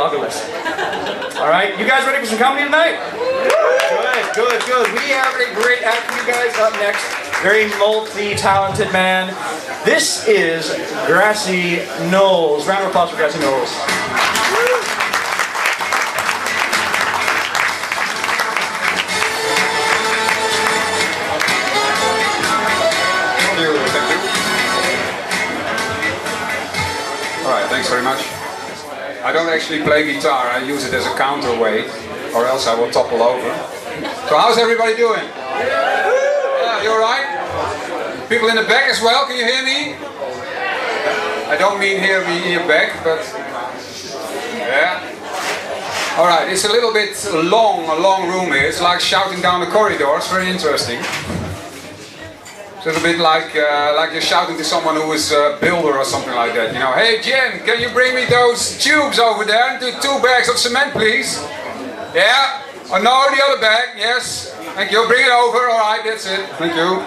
I'll go listen. All right, you guys ready for some comedy tonight? Good. We have a great act for you guys up next. Very multi-talented man. This is Grassy Knowles. Round of applause for Grassy Knowles. Alright, thanks very much. I don't actually play guitar, I use it as a counterweight, or else I will topple over. So how's everybody doing? Yeah, you alright? People in the back as well, can you hear me? I don't mean hear me in your back, but... Yeah. Alright, it's a little bit long, a long room here. It's like shouting down the corridor, it's very interesting. It's a little bit like you're shouting to someone who is a builder or something like that. You know, hey Jim, can you bring me those tubes over there and do 2 bags of cement, please? Yeah? Oh no, the other bag, yes. Thank you, bring it over, alright, that's it. Thank you.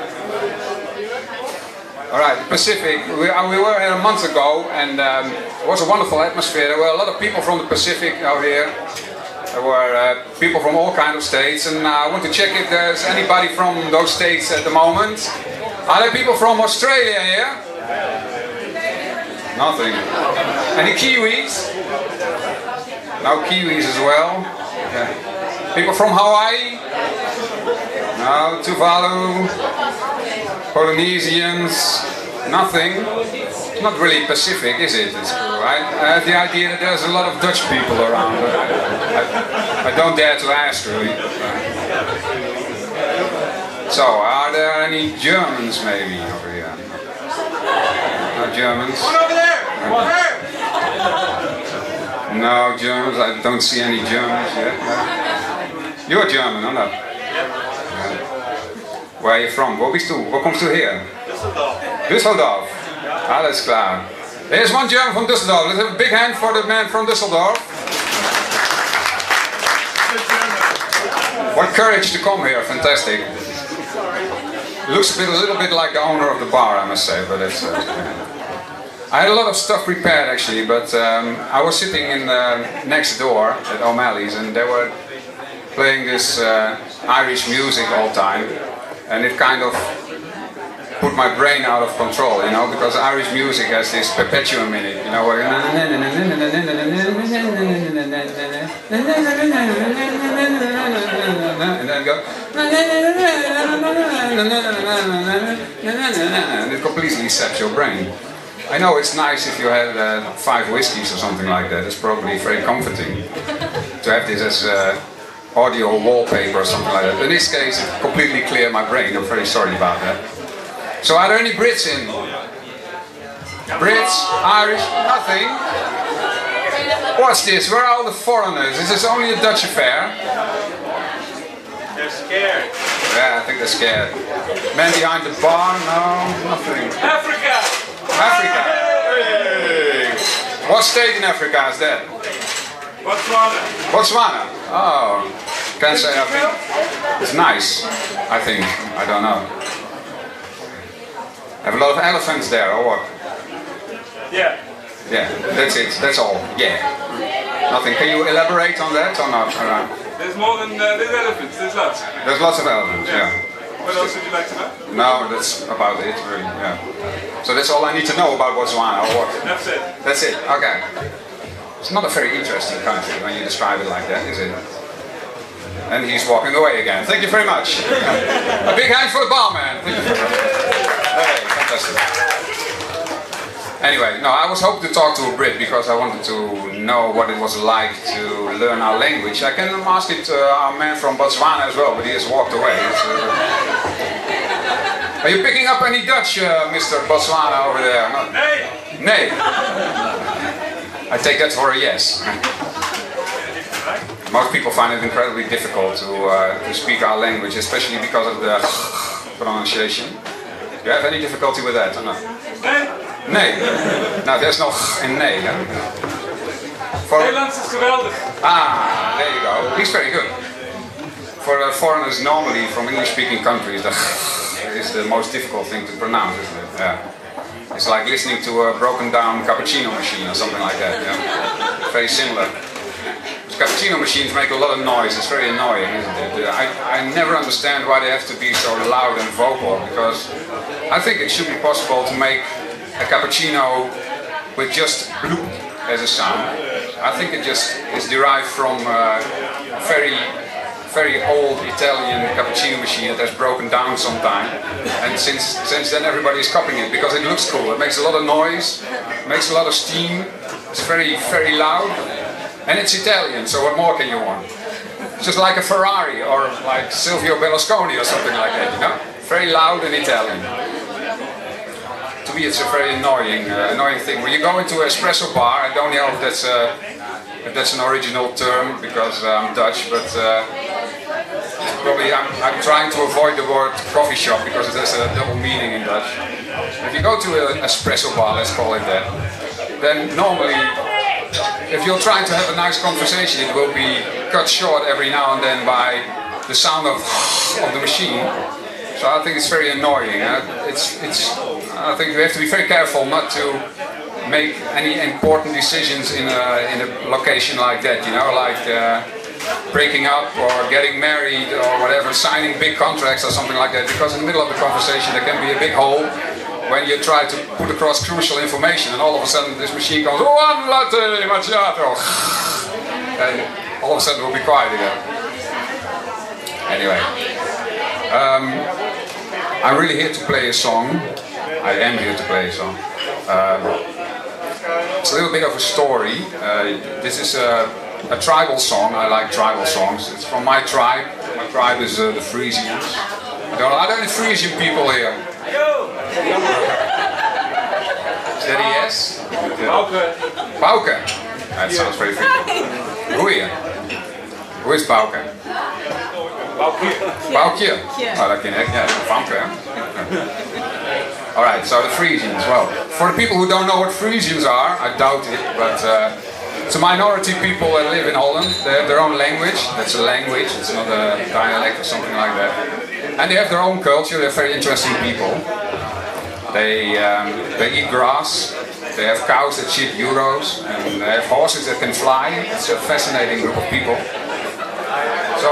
Alright, the Pacific. We were here a month ago and it was a wonderful atmosphere. There were a lot of people from the Pacific out here. There were people from all kinds of states, and I want to check if there's anybody from those states at the moment. Are there people from Australia here? Nothing. Any Kiwis? No Kiwis as well. Yeah. People from Hawaii? No, Tuvalu? Polynesians? Nothing. It's not really Pacific, is it? It's cool, right? I have the idea that there's a lot of Dutch people around, but I don't dare to ask, really. So, are there any Germans maybe over here? No Germans? One over there! One here! No Germans, I don't see any Germans yet. No. You're German, or not? Yep. Where are you from? Wo bist du? Wo kommst du her? Düsseldorf. Düsseldorf? Alles klar. There's one German from Düsseldorf. Let's have a big hand for the man from Düsseldorf. What courage to come here, fantastic. Looks a little bit like the owner of the bar, I must say, but it's... I had a lot of stuff prepared actually, but I was sitting in next door at O'Malley's and they were playing this Irish music all the time, and it kind of put my brain out of control, you know, because Irish music has this perpetuum in it, you know, where and then go and it completely saps your brain. I know it's nice if you had 5 whiskeys or something like that. It's probably very comforting to have this as audio wallpaper or something like that. In this case, it completely cleared my brain. I'm very sorry about that. So are there any Brits in? Brits? Irish? Nothing? What's this? Where are all the foreigners? Is this only a Dutch affair? They're scared. Yeah, I think they're scared. Man behind the bar? No, nothing. Africa! Africa! Hey. What state in Africa is that? Botswana. Botswana? Oh, can't say I think. It's nice, I think. I don't know. Have a lot of elephants there, or what? Yeah. Yeah, that's it. That's all. Yeah. Nothing. Can you elaborate on that or not? There's more than there's elephants, there's lots. There's lots of elephants, yeah. What else would you like to know? No, that's about it, really, yeah. So that's all I need to know about Botswana, or what? That's it. That's it, okay. It's not a very interesting country when you describe it like that, is it? And he's walking away again. Thank you very much. A big hand for the barman. Hey, fantastic. Anyway, no, I was hoping to talk to a Brit because I wanted to know what it was like to learn our language. I can ask it to our man from Botswana as well, but he has walked away. Are you picking up any Dutch, Mr. Botswana over there? No? Hey! Nee. I take that for a yes. Most people find it incredibly difficult to speak our language, especially because of the pronunciation. Do you have any difficulty with that or not? Nee. Nou, there's no in nee. Hè? Nederlands is geweldig. Ah, there you go. He's very good. For foreigners normally from English-speaking countries, that is the most difficult thing to pronounce, isn't it? Yeah. It's like listening to a broken down cappuccino machine or something like that. Yeah? Very similar. cappuccino machines make a lot of noise. It's very annoying, isn't it? I never understand why they have to be so loud and vocal, because I think it should be possible to make a cappuccino with just bloop as a sound. I think it just is derived from a very old Italian cappuccino machine that has broken down sometime, and since then everybody is copying it because it looks cool. It makes a lot of noise, makes a lot of steam, it's very loud, and it's Italian, so what more can you want? It's just like a Ferrari or like Silvio Berlusconi or something like that, you know? Very loud and Italian. To me it's a very annoying thing. When you go into an espresso bar, I don't know if that's an original term because I'm Dutch, but probably I'm trying to avoid the word coffee shop because it has a double meaning in Dutch. If you go to an espresso bar, let's call it that, then normally if you're trying to have a nice conversation, it will be cut short every now and then by the sound of the machine. So I think it's very annoying. I think you have to be very careful not to make any important decisions in a location like that, you know, like breaking up or getting married or whatever, signing big contracts or something like that, because in the middle of the conversation there can be a big hole when you try to put across crucial information and all of a sudden this machine goes, one latte macchiato, and all of a sudden it will be quiet again. Anyway, I'm really here to play a song. I am here to play a song. It's a little bit of a story. This is a tribal song. I like tribal songs. It's from my tribe. My tribe is the Frisians. Are there any Frisian people here? Is that a yes? Bauke. Bauke. That sounds very Frisian. Goeie. Hoe is Bauke? Boukje. Oh, dat ken ik. Ja, Bauke. Alright, so the Frisians. Well, for the people who don't know what Frisians are, I doubt it, but it's a minority people that live in Holland. They have their own language. That's a language, it's not a dialect or something like that. And they have their own culture. They're very interesting people. They eat grass. They have cows that shit euros, and they have horses that can fly. It's a fascinating group of people. So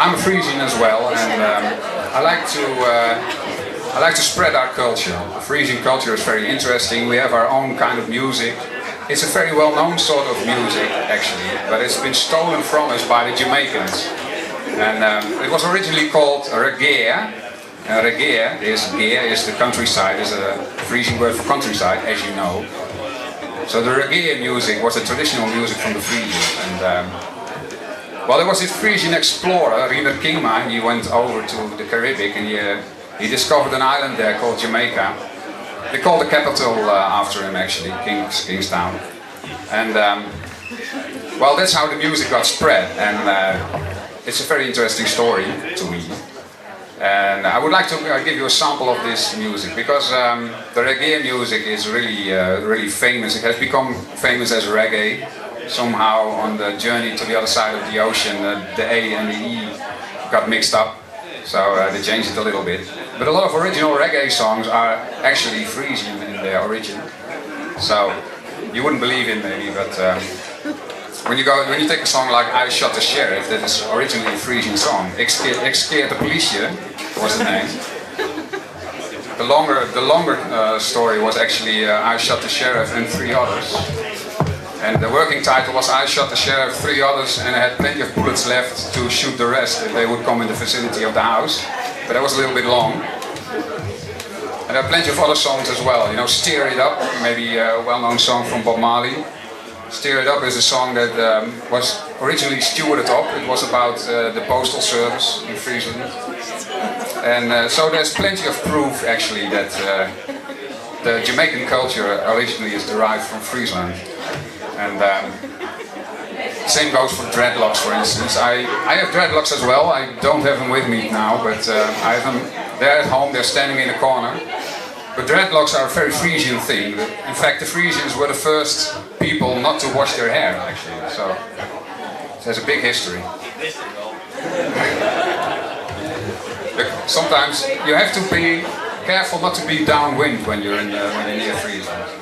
I'm a Frisian as well, and I like to spread our culture. The Frisian culture is very interesting. We have our own kind of music. It's a very well-known sort of music, actually, but it's been stolen from us by the Jamaicans. And it was originally called reggae. Reggae is the countryside, is a Frisian word for countryside, as you know. So the reggae music was the traditional music from the Frisians. And well, there was this Frisian explorer, Reiner Kingma. He went over to the Caribbean and he discovered an island there called Jamaica. They called the capital after him, actually, Kingstown. And well, that's how the music got spread, and it's a very interesting story to me. And I would like to give you a sample of this music because the reggae music is really famous. It has become famous as reggae. Somehow on the journey to the other side of the ocean, the A and the E got mixed up. So they changed it a little bit. But a lot of original reggae songs are actually Frisian in their origin. So you wouldn't believe it maybe, but when you take a song like I Shot the Sheriff, that is originally a Frisian song. Ik skeer de politie was the name. The longer story was actually I Shot the Sheriff and Three Others. And the working title was I Shot the Sheriff, Three Others, and I had plenty of bullets left to shoot the rest if they would come in the vicinity of the house. But that was a little bit long. And there are plenty of other songs as well. You know, Steer It Up, maybe a well-known song from Bob Marley. Steer It Up is a song that was originally stewarded up. It was about the postal service in Friesland. And so there's plenty of proof actually that the Jamaican culture originally is derived from Friesland. And same goes for dreadlocks, for instance. I have dreadlocks as well. I don't have them with me now, but I have them. They're at home. They're standing in a corner. But dreadlocks are a very Frisian thing. In fact, the Frisians were the first people not to wash their hair, actually. So it has a big history. Sometimes you have to be careful not to be downwind when you're near Friesland.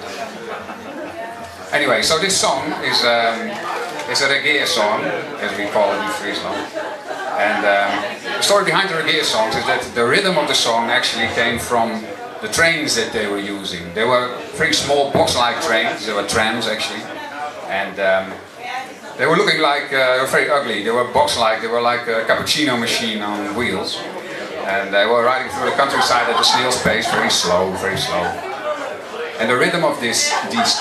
Anyway, so this song is It's a reggae song, as we call it in Friesland. And the story behind the reggae songs is that the rhythm of the song actually came from the trains that they were using. They were very small box-like trains, they were trams actually. And they were looking like, they were very ugly, they were box-like, they were like a cappuccino machine on wheels. And they were riding through the countryside at a snail's pace, very slow, very slow. And the rhythm of these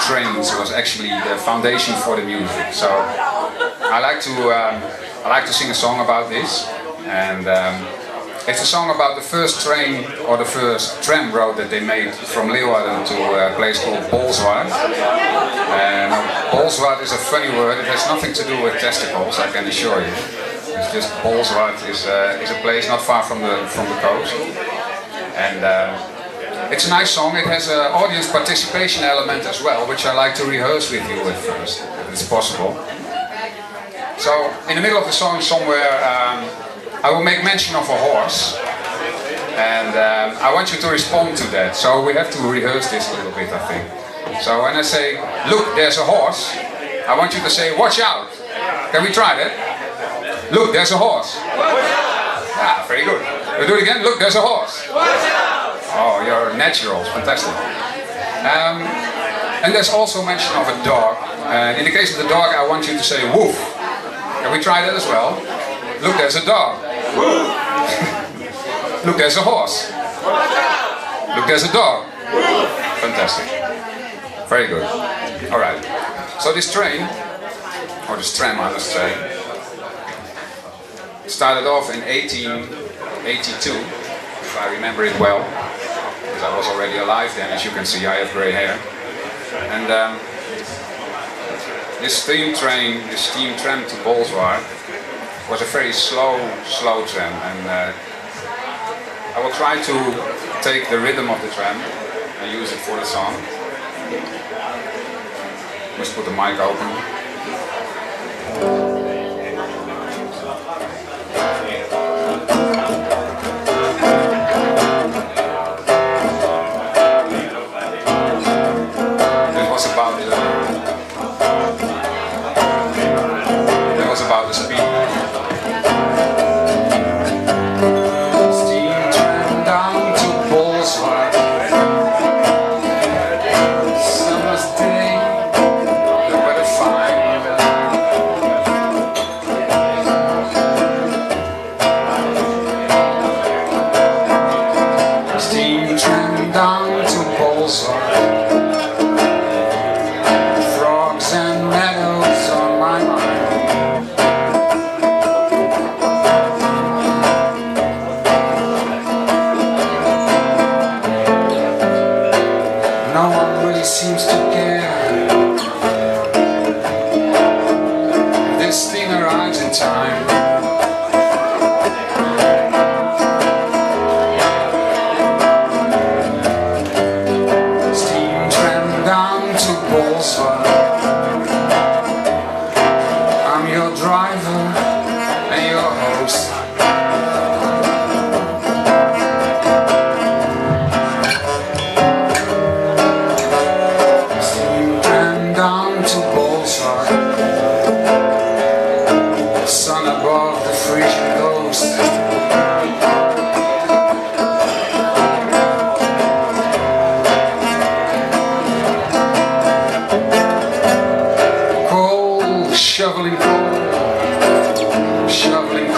trains was actually the foundation for the music. So I like to sing a song about this. And it's a song about the first train or the first tram road that they made from Leeuwarden to a place called Bolsward. And Bolsward is a funny word, it has nothing to do with testicles, I can assure you. It's just Bolsward is a place not far from the coast. And it's a nice song, it has an audience participation element as well, which I like to rehearse with you at first, if it's possible. So, in the middle of the song somewhere, I will make mention of a horse, and I want you to respond to that. So we have to rehearse this a little bit, I think. So when I say, look, there's a horse, I want you to say, watch out. Can we try that? Look, there's a horse. Ah, very good. We'll do it again. Look, there's a horse. Oh, you're natural. Fantastic. And there's also mention of a dog. In the case of the dog, I want you to say, woof. Can we try that as well? Look, there's a dog. Look, there's a horse. Look, there's a dog. Fantastic. Very good. Alright. So this train, or this tram I must say, started off in 1882, if I remember it well, because I was already alive then, as you can see, I have grey hair. And this steam tram to Bolsward was a very slow tram, and I will try to take the rhythm of the tram and use it for the song. Must put the mic open. This was about the speed. Steam tram down to Bolsward. Summer's day, the weather fine. Steam tram down to Bolsward. Frogs and meadows on my mind. No one really seems to care. This thing arrives in time. Steam tram down to Bolsward. I'm your driver and your host. To Bolsward, sun above the Frisian coast. Coal, shoveling coal, shoveling